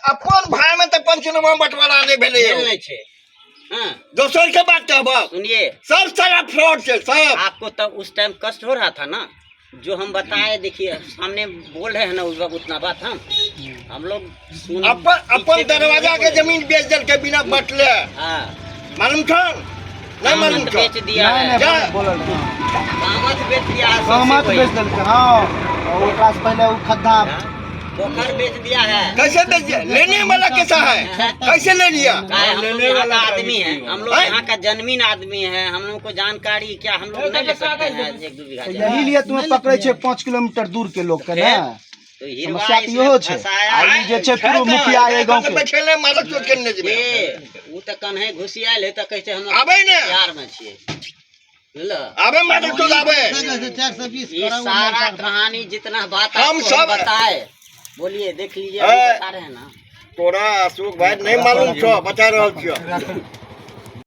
अपन भाई में तो पंचनामा बंटवारा नहीं भेले नहीं छे। हाँ दोसर के बात कहब सुनिए, सब सारा फ्रॉड है सब। आपको तब उस टाइम कष्ट हो रहा था ना, जो हम बताए, देखिए सामने बोल रहे हैं ना उतना बात हम लोग अपन दरवाजा के जमीन बेच दल के बिना बटले। हाँ मालूम था नहीं मालूम था बेच दिया है, कामत बेच दिया है, सहमत बेच दिलकै। हाँ और ओकरा से पहले वो खद्दा पोखर बेच दिया है। कैसे बेच दिया? लेने वाला कैसा है? कैसे ले लिया? हम लोग यहाँ का आदमी है, हम लोग यहाँ का जन्मीन आदमी है, हम लोग को जानकारी क्या हम लोग नहीं ले सकते हैं 1-2 बीघा जमीन। यही लिए तुम्हें पकड़े छे 5 किलोमीटर दूर के लोग के ना। तो समस्या तो इहो छे। आ ई जे छे पूर्व मुखिया ए गांव के बैठले मालक चोट के नहीं जेबे। वो तो कन्हे घुसियाल है, तो कहते हम आबे ने प्यार में छिए। बुझलो? आबे मालक चोट आबे। ये सारा कहानी जितना बात हम आपको सब बताए, बोलिए देख लीजिए, हम बता रहे हैं ना। तोरा अशोक भाई नहीं मालूम छो, बता रहल छियो।